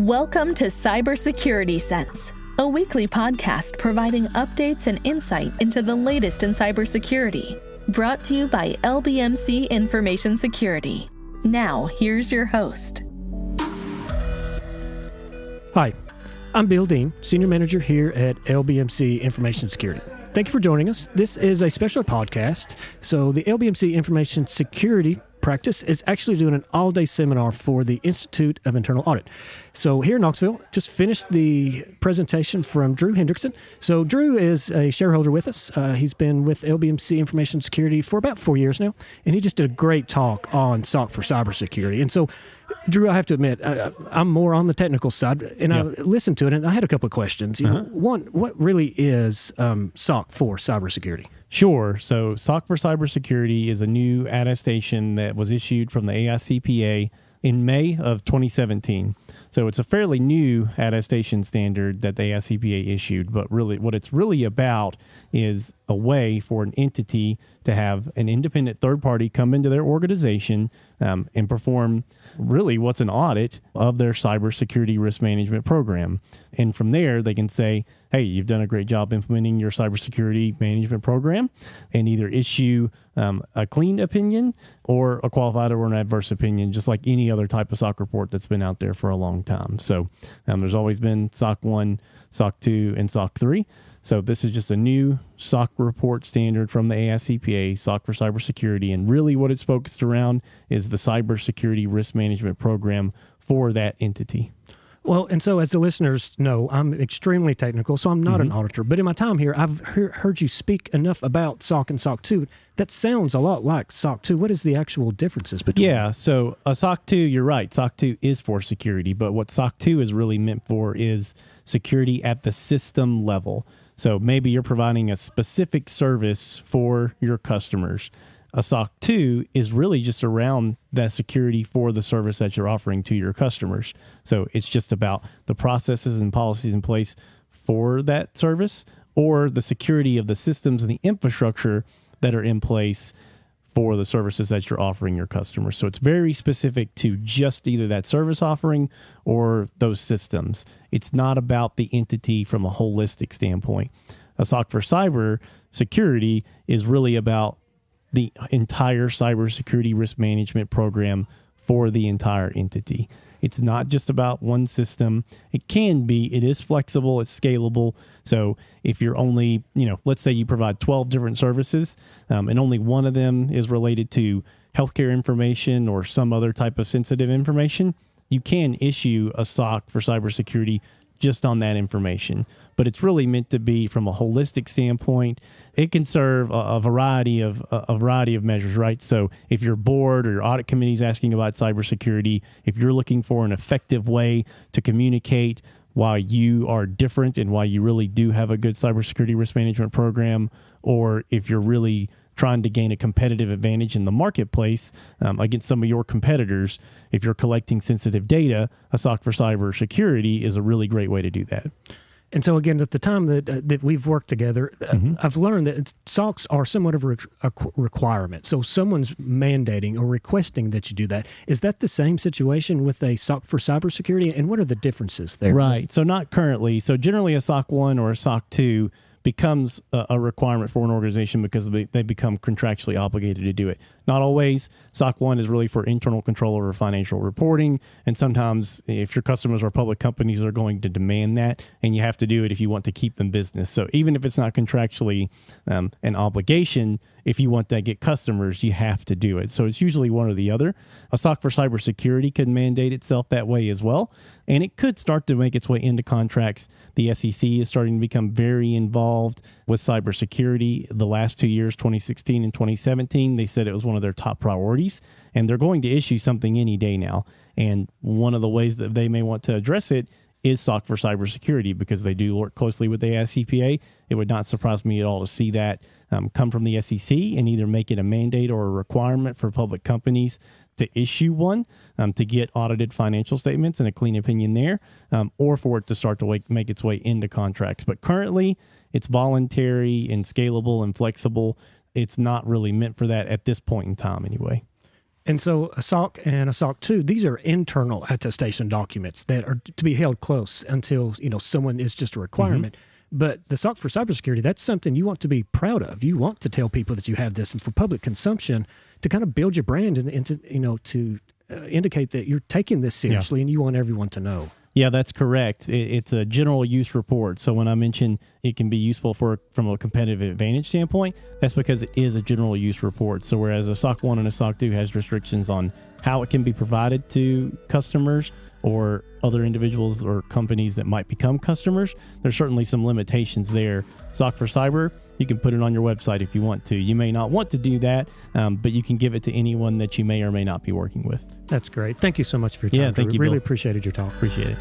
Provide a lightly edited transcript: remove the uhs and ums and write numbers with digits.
Welcome to Cybersecurity Sense, a weekly podcast providing updates and insight into the latest in cybersecurity. Brought to you by LBMC Information Security. Now, here's your host. Hi, I'm Bill Dean, Senior Manager here at LBMC Information Security. Thank you for joining us. This is a special podcast. So the LBMC Information Security practice is actually doing an all-day seminar for the Institute of Internal Audit. So here in Knoxville, just finished the presentation from Drew Hendrickson. So Drew is a shareholder with us. He's been with LBMC Information Security for about 4 years now, and he just did a great talk on SOC for cybersecurity. And so, Drew, I have to admit, I'm more on the technical side, and I listened to it, and I had a couple of questions. You know, one, what really is SOC for cybersecurity? Sure. So SOC for Cybersecurity is a new attestation that was issued from the AICPA in May of 2017. So it's a fairly new attestation standard that the AICPA issued, but really what it's really about is a way for an entity to have an independent third party come into their organization and perform really what's an audit of their cybersecurity risk management program. And from there, they can say, hey, you've done a great job implementing your cybersecurity management program, and either issue a clean opinion or a qualified or an adverse opinion, just like any other type of SOC report that's been out there for a long time. So there's always been SOC 1, SOC 2, and SOC 3. So this is just a new SOC report standard from the AICPA, SOC for cybersecurity, and really what it's focused around is the cybersecurity risk management program for that entity. Well, and so as the listeners know, I'm extremely technical, so I'm not an auditor. But in my time here, I've heard you speak enough about SOC and SOC 2. That sounds a lot like SOC 2. What is the actual differences between them? So a SOC 2, you're right. SOC 2 is for security, but what SOC 2 is really meant for is security at the system level. So maybe you're providing a specific service for your customers. A SOC 2 is really just around that security for the service that you're offering to your customers. So it's just about the processes and policies in place for that service or the security of the systems and the infrastructure that are in place for the services that you're offering your customers. So it's very specific to just either that service offering or those systems. It's not about the entity from a holistic standpoint. A SOC for cyber security is really about the entire cybersecurity risk management program for the entire entity. It's not just about one system. It can be. It is flexible. It's scalable. So if you're only, let's say you provide 12 different services and only one of them is related to healthcare information or some other type of sensitive information, you can issue a SOC for cybersecurity just on that information. But it's really meant to be from a holistic standpoint. It can serve a variety of measures, right? So if your board or your audit committee is asking about cybersecurity, if you're looking for an effective way to communicate why you are different and why you really do have a good cybersecurity risk management program, or if you're really trying to gain a competitive advantage in the marketplace against some of your competitors, if you're collecting sensitive data, a SOC for cybersecurity is a really great way to do that. And so, again, at the time that we've worked together, I've learned that SOCs are somewhat of a requirement. So someone's mandating or requesting that you do that. Is that the same situation with a SOC for cybersecurity? And what are the differences there? Right. So not currently. So generally a SOC 1 or a SOC 2 becomes a requirement for an organization because they become contractually obligated to do it. Not always. SOC 1 is really for internal control over financial reporting, and sometimes if your customers are public companies, they're going to demand that, and you have to do it if you want to keep them business. So even if it's not contractually an obligation, if you want to get customers, you have to do it. So it's usually one or the other. A SOC for cybersecurity could mandate itself that way as well, and it could start to make its way into contracts. The SEC is starting to become very involved with cybersecurity. The last 2 years, 2016 and 2017, they said it was one of their top priorities, and they're going to issue something any day now. And one of the ways that they may want to address it is SOC for cybersecurity, because they do work closely with the AICPA. It would not surprise me at all to see that come from the SEC and either make it a mandate or a requirement for public companies to issue one to get audited financial statements and a clean opinion there, or for it to start to make its way into contracts. But currently, it's voluntary and scalable and flexible. It's not really meant for that at this point in time anyway. And so a SOC and a SOC 2, these are internal attestation documents that are to be held close until, someone is just a requirement. Mm-hmm. But the SOC for cybersecurity, that's something you want to be proud of. You want to tell people that you have this, and for public consumption to kind of build your brand and to indicate that you're taking this seriously and you want everyone to know. Yeah, that's correct. It's a general use report. So when I mention it can be useful from a competitive advantage standpoint, that's because it is a general use report. So whereas a SOC 1 and a SOC 2 has restrictions on how it can be provided to customers or other individuals or companies that might become customers, there's certainly some limitations there. SOC for Cyber, you can put it on your website if you want to. You may not want to do that, but you can give it to anyone that you may or may not be working with. That's great. Thank you so much for your time. Yeah, thank you, Really Bill. appreciated your talk. Appreciate it.